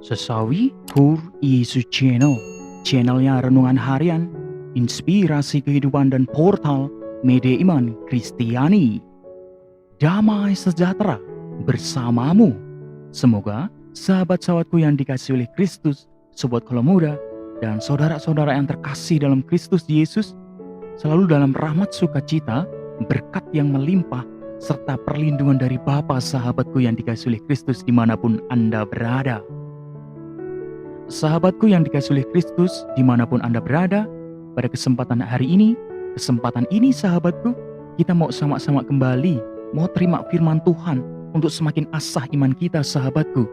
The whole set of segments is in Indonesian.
Sesawi Kur Yesus Channelnya renungan harian, inspirasi kehidupan dan portal media iman Kristiani. Damai sejahtera bersamamu. Semoga sahabat-sahabatku yang dikasihi oleh Kristus, sobat kalau muda, dan saudara-saudara yang terkasih dalam Kristus Yesus, selalu dalam rahmat sukacita, berkat yang melimpah, serta perlindungan dari Bapa sahabatku yang dikasihi oleh Kristus dimanapun Anda berada. Sahabatku yang dikasihi oleh Kristus dimanapun Anda berada, pada kesempatan hari ini, sahabatku, kita mau sama-sama kembali, mau terima firman Tuhan untuk semakin asah iman kita sahabatku.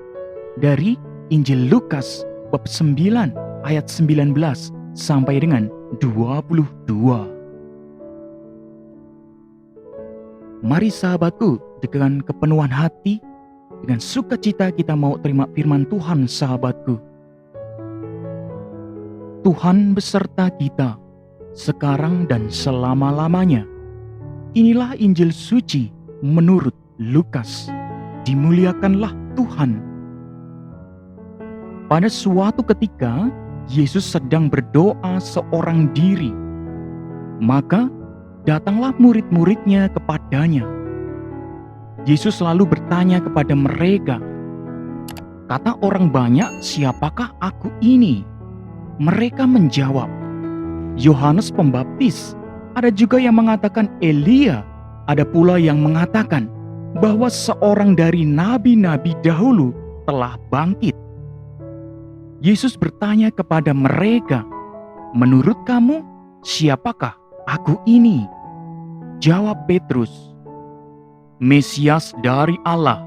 Dari Injil Lukas bab 9 ayat 19 sampai dengan 22. Mari sahabatku, dengan kepenuhan hati, dengan sukacita kita mau terima firman Tuhan sahabatku. Tuhan beserta kita, sekarang dan selama-lamanya. Inilah Injil suci menurut Lukas. Dimuliakanlah Tuhan. Pada suatu ketika, Yesus sedang berdoa seorang diri. Maka datanglah murid-muridnya kepadanya. Yesus lalu bertanya kepada mereka, "Kata orang banyak, siapakah aku ini?" Mereka menjawab, "Yohanes Pembaptis." Ada juga yang mengatakan Elia. Ada pula yang mengatakan bahwa seorang dari nabi-nabi dahulu telah bangkit. Yesus bertanya kepada mereka, "Menurut kamu, siapakah aku ini?" Jawab Petrus, "Mesias dari Allah."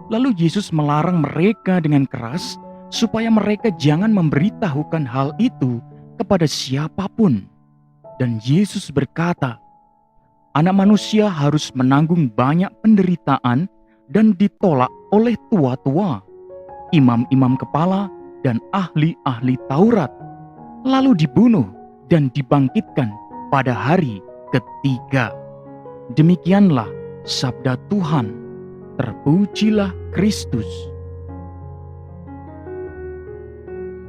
Lalu Yesus melarang mereka dengan keras supaya mereka jangan memberitahukan hal itu kepada siapapun. Dan Yesus berkata, "Anak manusia harus menanggung banyak penderitaan dan ditolak oleh tua-tua, imam-imam kepala, dan ahli-ahli Taurat, lalu dibunuh dan dibangkitkan pada hari ketiga." Demikianlah sabda Tuhan. Terpujilah Kristus.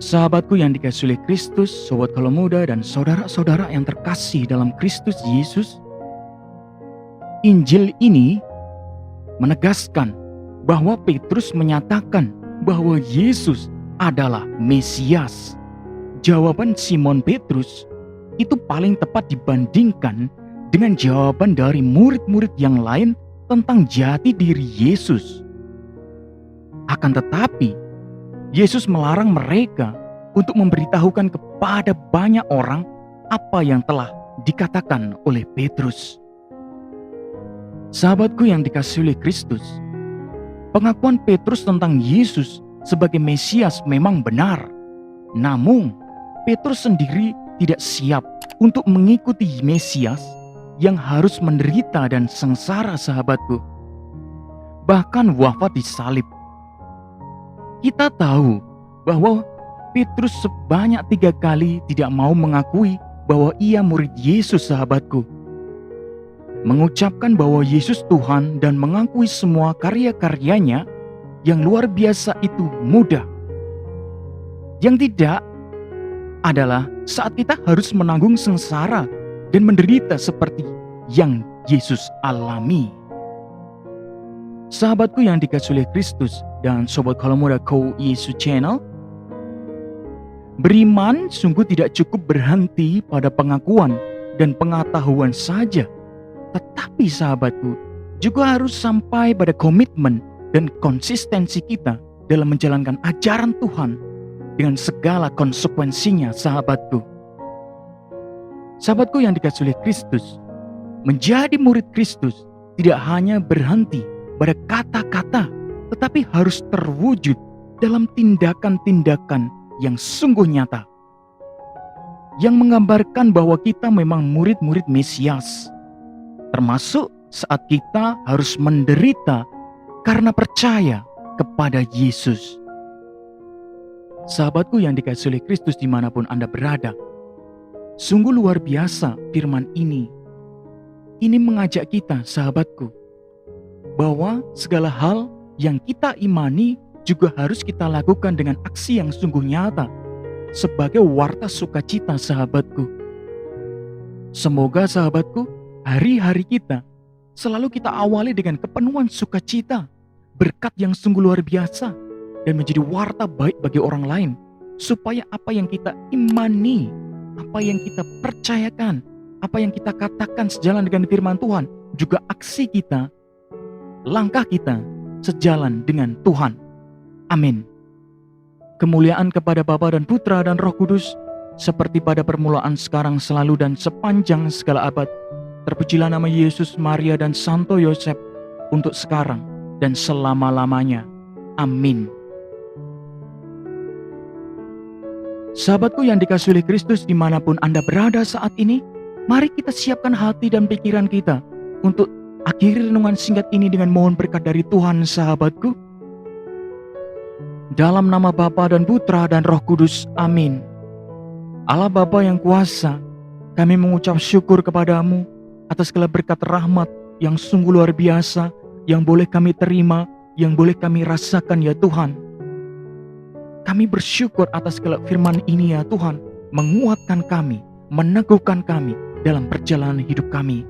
Sahabatku yang dikasihi oleh Kristus, sobat kalau muda, dan saudara-saudara yang terkasih dalam Kristus Yesus, Injil ini menegaskan bahwa Petrus menyatakan bahwa Yesus adalah Mesias. Jawaban Simon Petrus itu paling tepat dibandingkan dengan jawaban dari murid-murid yang lain tentang jati diri Yesus. Akan tetapi, Yesus melarang mereka untuk memberitahukan kepada banyak orang apa yang telah dikatakan oleh Petrus. Sahabatku yang dikasihi oleh Kristus, pengakuan Petrus tentang Yesus sebagai Mesias memang benar. Namun, Petrus sendiri tidak siap untuk mengikuti Mesias yang harus menderita dan sengsara sahabatku. Bahkan wafat di salib. Kita tahu bahwa Petrus sebanyak 3 kali tidak mau mengakui bahwa ia murid Yesus sahabatku. Mengucapkan bahwa Yesus Tuhan dan mengakui semua karya-karyanya yang luar biasa itu mudah. Yang tidak adalah saat kita harus menanggung sengsara dan menderita seperti yang Yesus alami. Sahabatku yang dikasihi oleh Kristus dan sobat kalau muda Ko Yesus Channel, beriman sungguh tidak cukup berhenti pada pengakuan dan pengetahuan saja, tetapi sahabatku juga harus sampai pada komitmen dan konsistensi kita dalam menjalankan ajaran Tuhan dengan segala konsekuensinya sahabatku. Sahabatku yang dikasihi oleh Kristus, menjadi murid Kristus tidak hanya berhenti pada kata-kata, tetapi harus terwujud dalam tindakan-tindakan yang sungguh nyata, yang menggambarkan bahwa kita memang murid-murid Mesias, termasuk saat kita harus menderita karena percaya kepada Yesus. Sahabatku yang dikasihi oleh Kristus dimanapun Anda berada, sungguh luar biasa firman ini. Ini mengajak kita sahabatku, bahwa segala hal yang kita imani juga harus kita lakukan dengan aksi yang sungguh nyata sebagai warta sukacita sahabatku. Semoga sahabatku, hari-hari kita selalu kita awali dengan kepenuhan sukacita, berkat yang sungguh luar biasa, dan menjadi warta baik bagi orang lain, supaya apa yang kita imani, apa yang kita percayakan, apa yang kita katakan sejalan dengan firman Tuhan, juga aksi kita, langkah kita sejalan dengan Tuhan. Amin. Kemuliaan kepada Bapa dan Putra dan Roh Kudus, seperti pada permulaan, sekarang, selalu, dan sepanjang segala abad. Terpujilah nama Yesus, Maria, dan Santo Yosef, untuk sekarang dan selama-lamanya. Amin. Sahabatku yang dikasihi oleh Kristus, dimanapun Anda berada saat ini, mari kita siapkan hati dan pikiran kita untuk akhiri renungan singkat ini dengan mohon berkat dari Tuhan, sahabatku. Dalam nama Bapa dan Putra dan Roh Kudus, amin. Allah Bapa yang kuasa, kami mengucap syukur kepadamu atas segala berkat rahmat yang sungguh luar biasa, yang boleh kami terima, yang boleh kami rasakan ya Tuhan. Kami bersyukur atas segala firman ini ya Tuhan, menguatkan kami, meneguhkan kami dalam perjalanan hidup kami.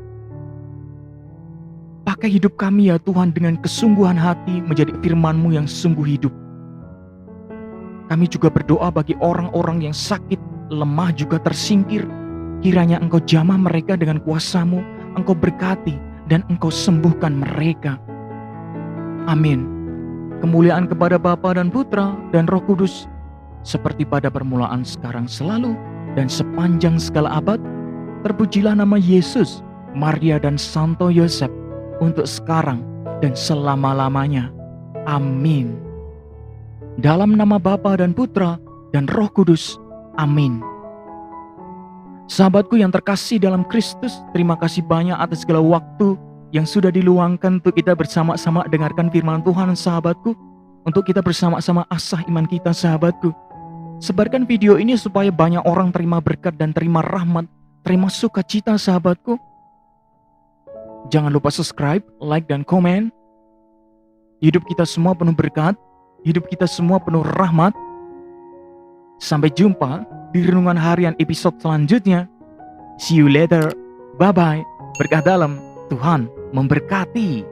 Pakai hidup kami ya Tuhan dengan kesungguhan hati menjadi firman-Mu yang sungguh hidup. Kami juga berdoa bagi orang-orang yang sakit, lemah, juga tersingkir. Kiranya Engkau jamah mereka dengan kuasa-Mu, Engkau berkati dan Engkau sembuhkan mereka. Amin. Kemuliaan kepada Bapa dan Putra dan Roh Kudus, seperti pada permulaan, sekarang, selalu, dan sepanjang segala abad. Terpujilah nama Yesus, Maria, dan Santo Yosef, untuk sekarang dan selama-lamanya. Amin. Dalam nama Bapa dan Putra dan Roh Kudus. Amin. Sahabatku yang terkasih dalam Kristus, terima kasih banyak atas segala waktu yang sudah diluangkan untuk kita bersama-sama dengarkan firman Tuhan, sahabatku. Untuk kita bersama-sama asah iman kita, sahabatku. Sebarkan video ini supaya banyak orang terima berkat dan terima rahmat, terima sukacita, sahabatku. Jangan lupa subscribe, like, dan komen. Hidup kita semua penuh berkat, hidup kita semua penuh rahmat. Sampai jumpa di renungan harian episode selanjutnya. See you later. Bye-bye. Berkah dalam. Tuhan memberkati.